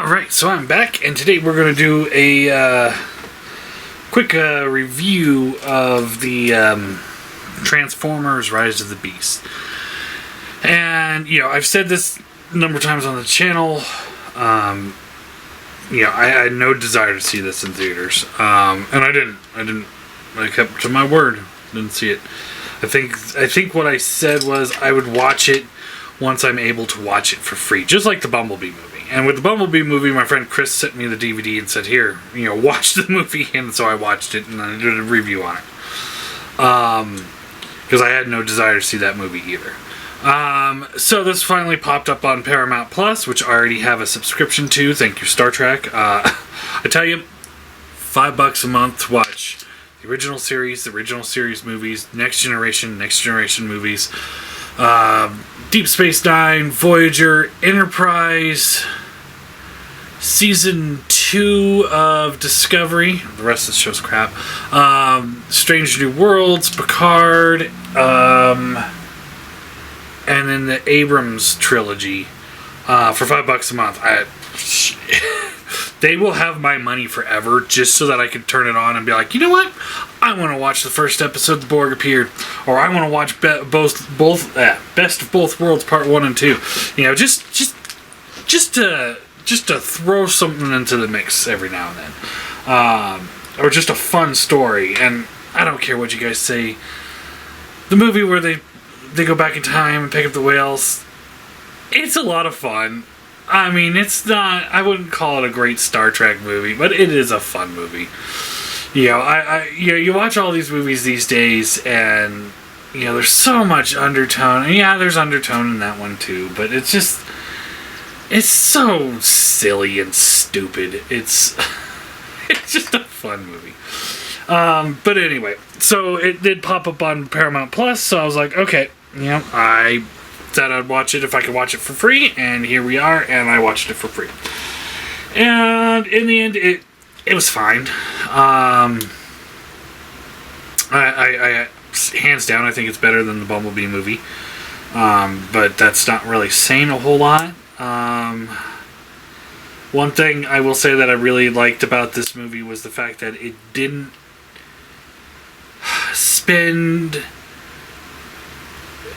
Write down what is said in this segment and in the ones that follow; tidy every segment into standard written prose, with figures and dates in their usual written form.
Alright, so I'm back, and today we're going to do a quick review of the Transformers Rise of the Beast. And, I've said this a number of times on the channel. I had no desire to see this in theaters. And I didn't. I kept to my word. Didn't see it. I think what I said was I would watch it once I'm able to watch it for free. Just like the Bumblebee movie. And with the Bumblebee movie, my friend Chris sent me the DVD and said, here, watch the movie. And so I watched it and I did a review on it. Because I had no desire to see that movie either. So this finally popped up on Paramount Plus, which I already have a subscription to. Thank you, Star Trek. I tell you, $5 a month to watch the original series movies, Next Generation movies, Deep Space Nine, Voyager, Enterprise, Season 2 of Discovery, the rest of the show's crap, Strange New Worlds, Picard, and then the Abrams trilogy for $5 a month. They will have my money forever just so that I can turn it on and be like, you know what? I want to watch the first episode The Borg Appeared, or I want to watch Best of Both Worlds Part 1 and 2. Just to throw something into the mix every now and then. Or just a fun story. And I don't care what you guys say. The movie where they go back in time and pick up the whales, it's a lot of fun. I mean, it's not, I wouldn't call it a great Star Trek movie, but it is a fun movie. You watch all these movies these days, and, there's so much undertone. And yeah, there's undertone in that one too, but it's so silly and stupid. It's just a fun movie. But anyway, so it did pop up on Paramount Plus, so I was like, okay, I said I'd watch it if I could watch it for free, and here we are, and I watched it for free. And in the end, it was fine. I hands down, I think it's better than the Bumblebee movie. But that's not really saying a whole lot. One thing I will say that I really liked about this movie was the fact that it didn't spend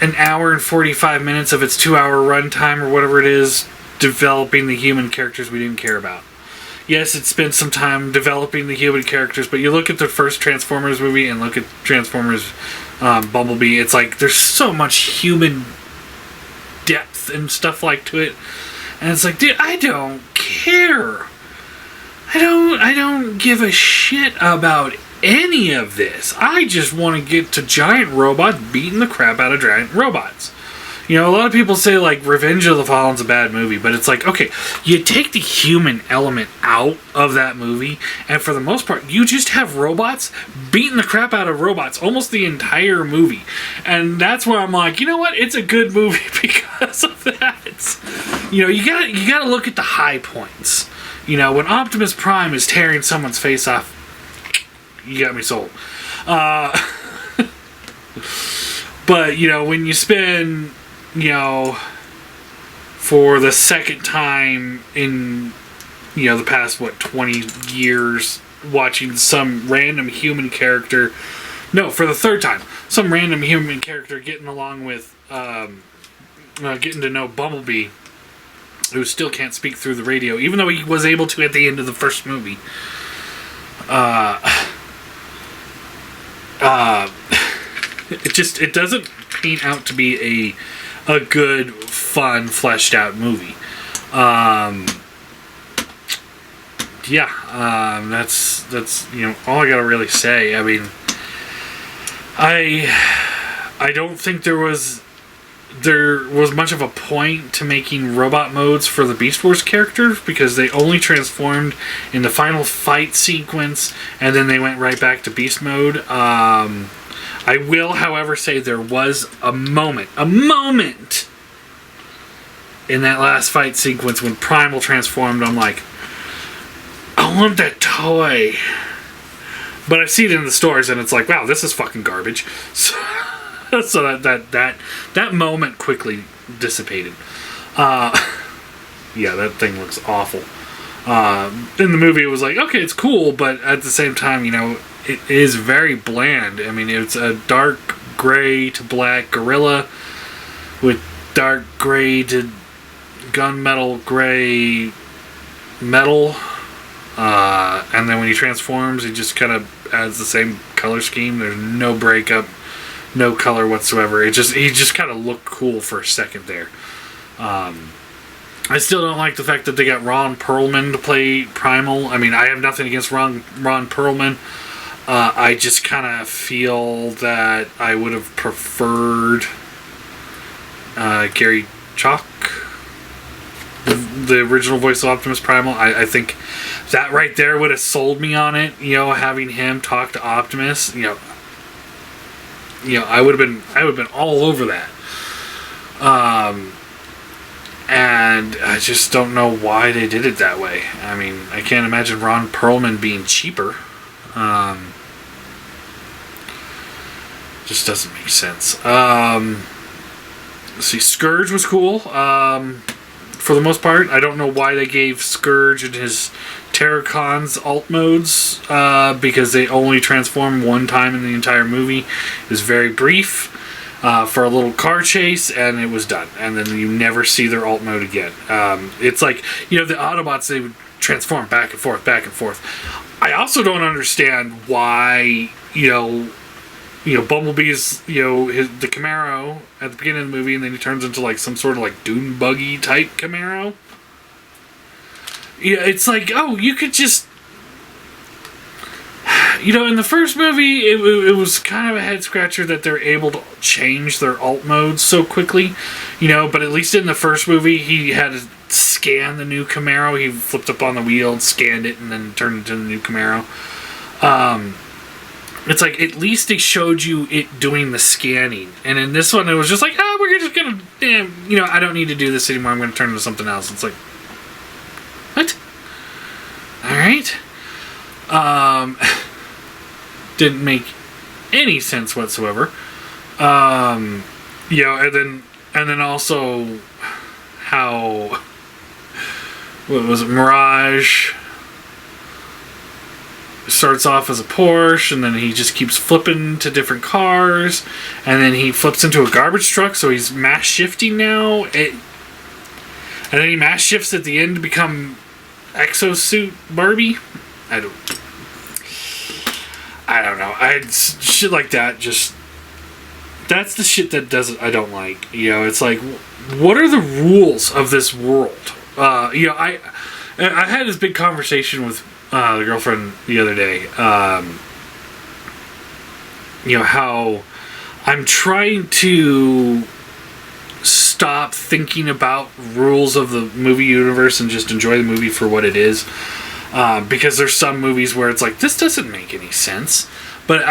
an hour and 45 minutes of its 2-hour runtime or whatever it is developing the human characters we didn't care about. Yes, it spent some time developing the human characters, but you look at the first Transformers movie and look at Transformers Bumblebee, it's like there's so much human depth and stuff like to it. And it's like, dude, I don't care. I don't give a shit about any of this. I just want to get to giant robots beating the crap out of giant robots. A lot of people say, like, Revenge of the Fallen's a bad movie, but it's like, okay, you take the human element out of that movie, and for the most part, you just have robots beating the crap out of robots almost the entire movie. And that's where I'm like, you know what? It's a good movie because of that. You gotta look at the high points. When Optimus Prime is tearing someone's face off, you got me sold. But, when you spend, for the second time in, the past, 20 years, watching some random human character, no, for the third time, some random human character getting along with, getting to know Bumblebee, who still can't speak through the radio, even though he was able to at the end of the first movie. It doesn't paint out to be a good, fun, fleshed out movie. That's all I gotta really say. I mean, I don't think there was much of a point to making robot modes for the Beast Wars characters, because they only transformed in the final fight sequence, and then they went right back to beast mode. I will, however, say there was a moment in that last fight sequence when Primal transformed. I'm like, I want that toy. But I see it in the stores, and it's like, wow, this is fucking garbage. So that moment quickly dissipated. Yeah, that thing looks awful. In the movie, it was like, okay, it's cool, but at the same time, it is very bland. I mean, it's a dark gray to black gorilla with dark gray to gunmetal gray metal. And then when he transforms, he just kind of adds the same color scheme. There's no breakup, no color whatsoever. He just kind of looked cool for a second there. I still don't like the fact that they got Ron Perlman to play Primal. I mean, I have nothing against Ron Perlman. I just kind of feel that I would have preferred Gary Chalk, the original voice of Optimus Primal. I think that right there would have sold me on it. Having him talk to Optimus. I would have been all over that. And I just don't know why they did it that way. I mean, I can't imagine Ron Perlman being cheaper. Just doesn't make sense. Let's see, Scourge was cool. For the most part, I don't know why they gave Scourge and his Terrorcon's alt modes, because they only transform one time in the entire movie. It was very brief. For a little car chase, and it was done. And then you never see their alt mode again. It's like, the Autobots, they would transform back and forth, back and forth. I also don't understand why, Bumblebee's, the Camaro at the beginning of the movie, and then he turns into like some sort of like dune buggy type Camaro. It's like, oh, you could just... in the first movie, it was kind of a head-scratcher that they're able to change their alt modes so quickly. But at least in the first movie, he had to scan the new Camaro. He flipped up on the wheel, scanned it, and then turned into the new Camaro. It's like, at least they showed you it doing the scanning. And in this one, it was just like, we're just going to, I don't need to do this anymore. I'm going to turn into something else. It's like, what? All right. Didn't make any sense whatsoever. And then also how, what was it, Mirage starts off as a Porsche, and then he just keeps flipping to different cars, and then he flips into a garbage truck, so he's mass shifting now. And then he mass shifts at the end to become Exosuit Barbie. I don't know. Shit like that, just... That's the shit that I don't like. It's like, what are the rules of this world? I had this big conversation with the girlfriend the other day. How I'm trying to stop thinking about rules of the movie universe and just enjoy the movie for what it is. Because there's some movies where it's like, this doesn't make any sense. But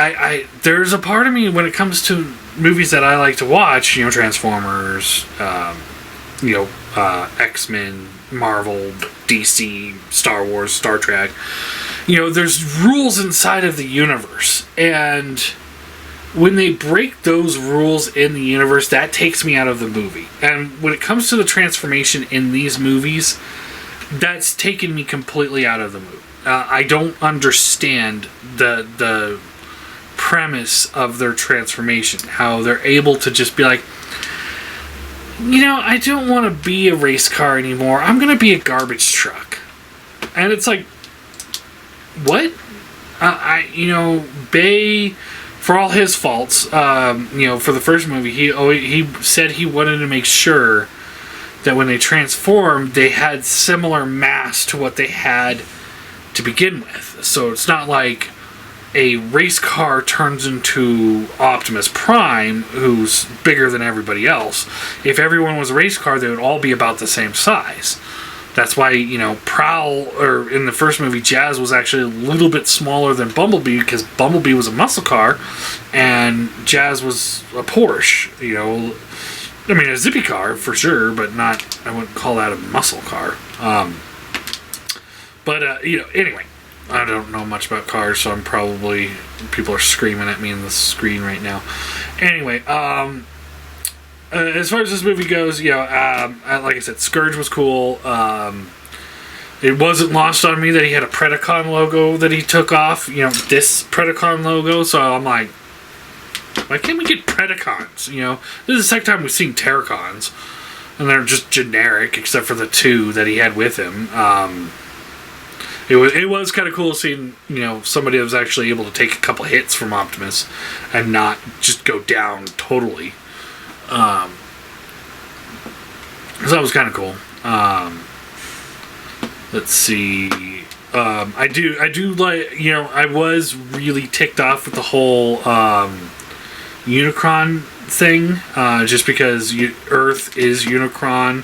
there's a part of me when it comes to movies that I like to watch, Transformers, X-Men, Marvel, DC, Star Wars, Star Trek. There's rules inside of the universe. And when they break those rules in the universe, that takes me out of the movie. And when it comes to the transformation in these movies, that's taken me completely out of the movie. I don't understand the premise of their transformation. How they're able to just be like, I don't want to be a race car anymore. I'm going to be a garbage truck. And it's like, what? Bay, for all his faults, for the first movie, he said he wanted to make sure that when they transformed, they had similar mass to what they had to begin with. So it's not like a race car turns into Optimus Prime, who's bigger than everybody else. If everyone was a race car, they would all be about the same size. That's why, Prowl, or in the first movie, Jazz was actually a little bit smaller than Bumblebee, because Bumblebee was a muscle car, and Jazz was a Porsche, I mean, a zippy car, for sure, but not, I wouldn't call that a muscle car. Anyway, I don't know much about cars, so I'm probably, people are screaming at me in the screen right now. Anyway, as far as this movie goes, like I said, Scourge was cool. It wasn't lost on me that he had a Predacon logo that he took off. This Predacon logo. So I'm like, why can't we get Predacons? This is the second time we've seen Terracons. And they're just generic, except for the 2 that he had with him. It was kind of cool seeing, somebody that was actually able to take a couple hits from Optimus and not just go down totally. So that was kind of cool. Let's see. I do like, I was really ticked off with the whole Unicron thing, just because Earth is Unicron,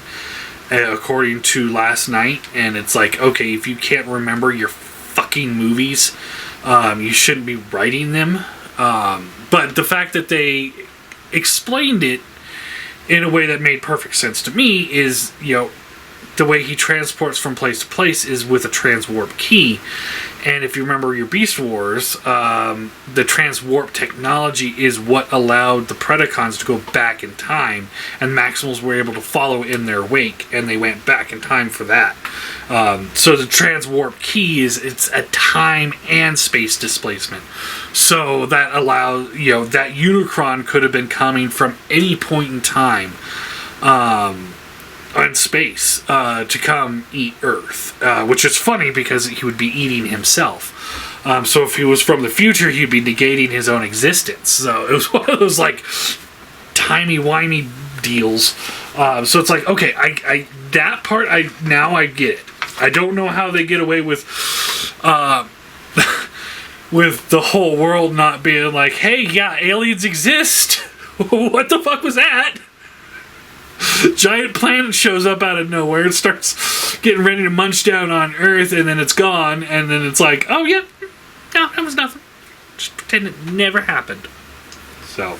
according to last night, and it's like, okay, if you can't remember your fucking movies, you shouldn't be writing them. But the fact that they explained it in a way that made perfect sense to me is, the way he transports from place to place is with a transwarp key. And if you remember your Beast Wars, the transwarp technology is what allowed the Predacons to go back in time, and Maximals were able to follow in their wake, and they went back in time for that. So the transwarp key it's a time and space displacement. So that allows, that Unicron could have been coming from any point in time, on space, to come eat Earth, which is funny because he would be eating himself. So if he was from the future, he'd be negating his own existence. So it was one of those like timey-wimey deals. So it's like, okay, I that part I get it. I don't know how they get away with with the whole world not being like, hey, yeah, aliens exist. What the fuck was that? Giant planet shows up out of nowhere and starts getting ready to munch down on Earth, and then it's gone, and then it's like, oh yeah, no, that was nothing. Just pretend it never happened. So,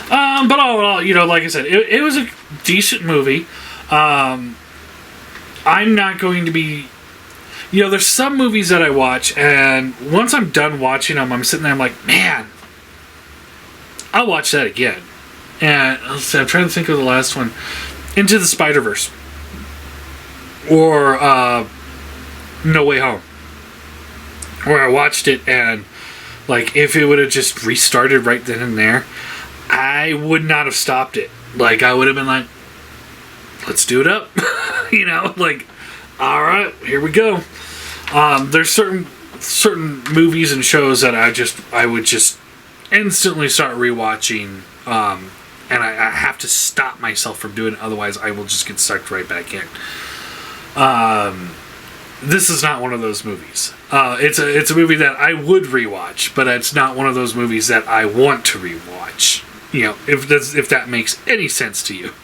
but all in all, like I said, it was a decent movie. I'm not going to be, there's some movies that I watch, and once I'm done watching them, I'm sitting there, I'm like, man, I'll watch that again. And let's see, I'm trying to think of the last one. Into the Spider-Verse. Or No Way Home. Where I watched it and, like, if it would have just restarted right then and there, I would not have stopped it. Like, I would have been like, let's do it up. Like, alright, here we go. There's certain movies and shows that I would just instantly start rewatching, and I have to stop myself from doing it, otherwise I will just get sucked right back in. This is not one of those movies. It's a movie that I would rewatch, but it's not one of those movies that I want to rewatch. If that makes any sense to you,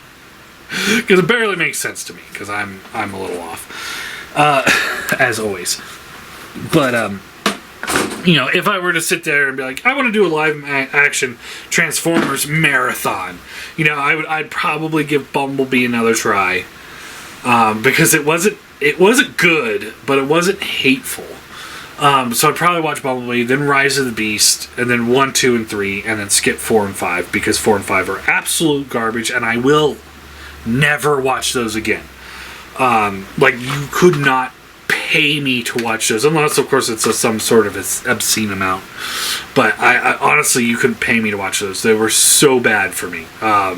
because it barely makes sense to me, because I'm a little off, as always. But if I were to sit there and be like, I want to do a live action Transformers marathon, I'd probably give Bumblebee another try, because it wasn't good, but it wasn't hateful. So I'd probably watch Bumblebee, then Rise of the Beast, and then 1, 2, and 3, and then skip 4 and 5, because 4 and 5 are absolute garbage, and I will never watch those again. You could not pay me to watch those, unless of course it's some sort of obscene amount, but I honestly, you couldn't pay me to watch those. They were so bad for me. I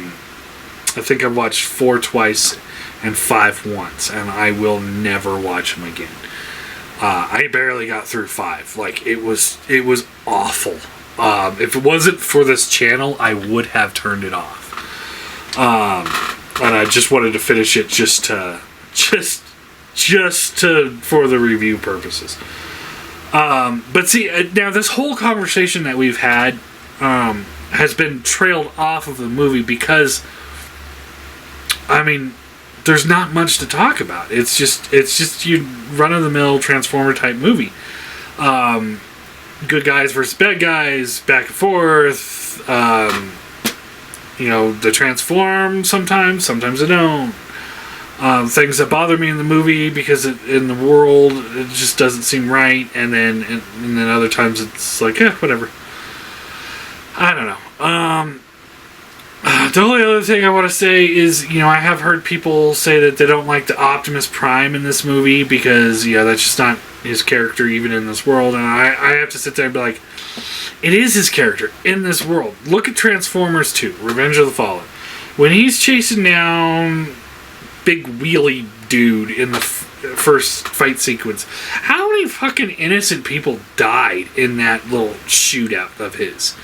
think I've watched 4 twice and 5 once, and I will never watch them again. I barely got through 5. Like, it was awful. If it wasn't for this channel, I would have turned it off, and I just wanted to finish it just for the review purposes. But see, now this whole conversation that we've had has been trailed off of the movie because, there's not much to talk about. It's just your run-of-the-mill Transformer type movie. Good guys versus bad guys, back and forth. They transform sometimes they don't. Things that bother me in the movie because in the world it just doesn't seem right, and then other times it's like, whatever. I don't know. The only other thing I want to say is, I have heard people say that they don't like the Optimus Prime in this movie because, that's just not his character even in this world. And I have to sit there and be like, it is his character in this world. Look at Transformers 2, Revenge of the Fallen. When he's chasing down big wheelie dude in the first fight sequence, how many fucking innocent people died in that little shootout of his?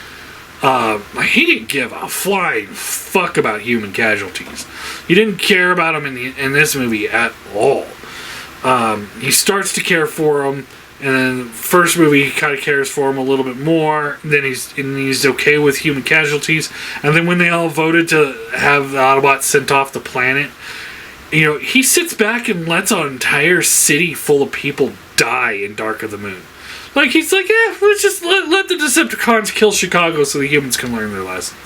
He didn't give a flying fuck about human casualties. He didn't care about them in this movie at all. He starts to care for them, and then the first movie he kind of cares for him a little bit more. Then he's okay with human casualties, and then when they all voted to have the Autobots sent off the planet, he sits back and lets an entire city full of people die in Dark of the Moon. Like, he's like, let's just let the Decepticons kill Chicago so the humans can learn their lesson.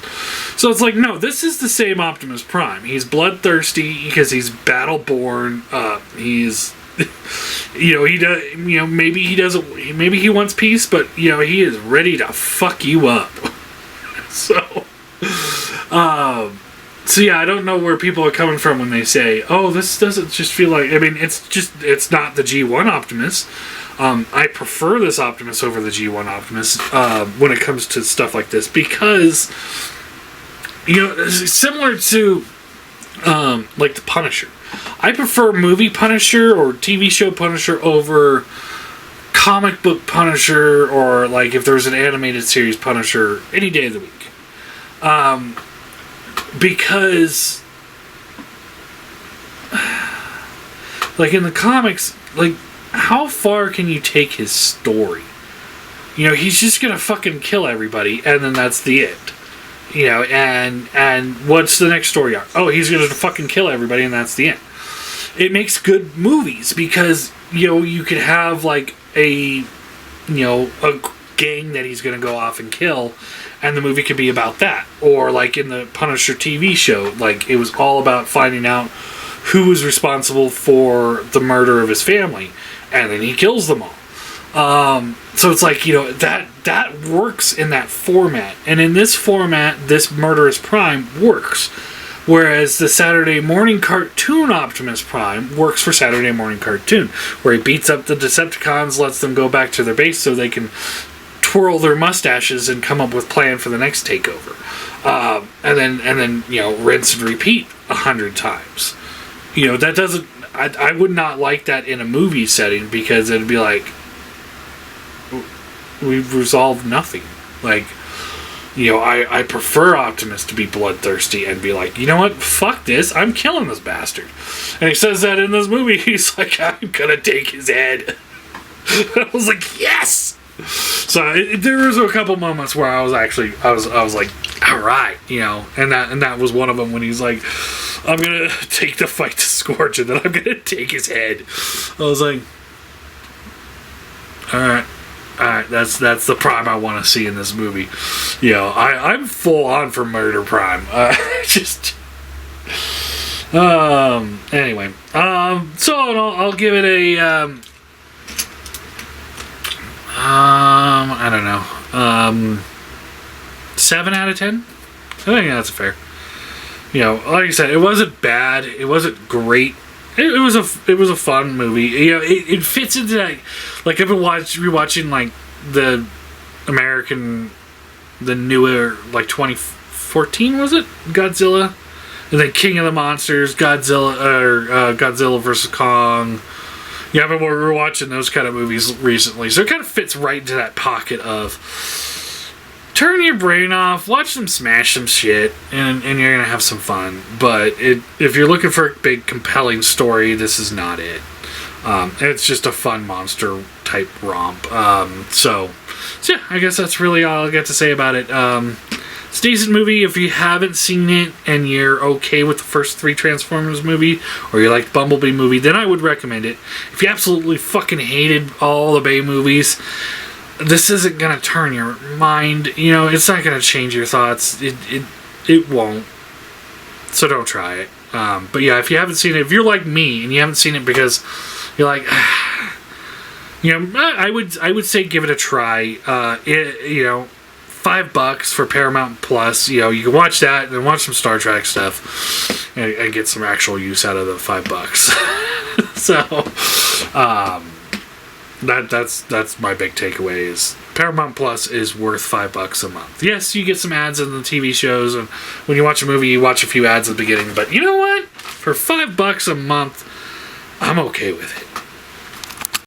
So it's like, no, this is the same Optimus Prime. He's bloodthirsty because he's battle-born. He's, he does, maybe he doesn't, maybe he wants peace, but, he is ready to fuck you up. So yeah, I don't know where people are coming from when they say, oh, this doesn't just feel like, it's not the G1 Optimus. I prefer this Optimus over the G1 Optimus when it comes to stuff like this because, similar to like the Punisher. I prefer movie Punisher or TV show Punisher over comic book Punisher or like if there's an animated series Punisher any day of the week. Because like in the comics, like how far can you take his story? He's just gonna fucking kill everybody, and then that's the end. And what's the next story arc? Oh, he's gonna fucking kill everybody, and that's the end. It makes good movies because you could have like a gang that he's gonna go off and kill, and the movie could be about that. Or like in the Punisher TV show, like it was all about finding out who was responsible for the murder of his family. And then he kills them all. So it's like, that works in that format. And in this format, this Murderous Prime works. Whereas the Saturday morning cartoon Optimus Prime works for Saturday morning cartoon. Where he beats up the Decepticons, lets them go back to their base so they can twirl their mustaches and come up with a plan for the next takeover. And then rinse and repeat 100 times. That doesn't... I would not like that in a movie setting because it'd be like we've resolved nothing. Like, I prefer Optimus to be bloodthirsty and be like, you know what? Fuck this. I'm killing this bastard. And he says that in this movie. He's like, I'm gonna take his head. I was like, yes. So there was a couple moments where I was like, all right, and that was one of them when he's like, I'm gonna take the fight to Scorch and then I'm gonna take his head. I was like, all right, that's the Prime I want to see in this movie. I'm full on for Murder Prime. Anyway, so I'll give it a I don't know, 7 out of 10. I think that's fair. Like I said, it wasn't bad. It wasn't great. It was a fun movie. It fits into that. Like I've been rewatching like the newer like 2014 was it Godzilla, and then King of the Monsters, Godzilla versus Kong. Yeah, but we're watching those kind of movies recently, so it kind of fits right into that pocket of turn your brain off, watch them smash some shit, and you're gonna have some fun. But if you're looking for a big, compelling story, this is not it. It's just a fun monster type romp. So yeah, I guess that's really all I got to say about it. It's a decent movie. If you haven't seen it and you're okay with the first 3 Transformers movie, or you like Bumblebee movie, then I would recommend it. If you absolutely fucking hated all the Bay movies, this isn't gonna turn your mind. It's not gonna change your thoughts. It won't. So don't try it. But yeah, if you haven't seen it, if you're like me and you haven't seen it because you're like, I would say give it a try. $5 for Paramount Plus, you can watch that and then watch some Star Trek stuff and get some actual use out of the $5. So, that's my big takeaway is Paramount Plus is worth $5 a month. Yes, you get some ads in the TV shows, and when you watch a movie, you watch a few ads at the beginning. But you know what? For $5 a month, I'm okay with it.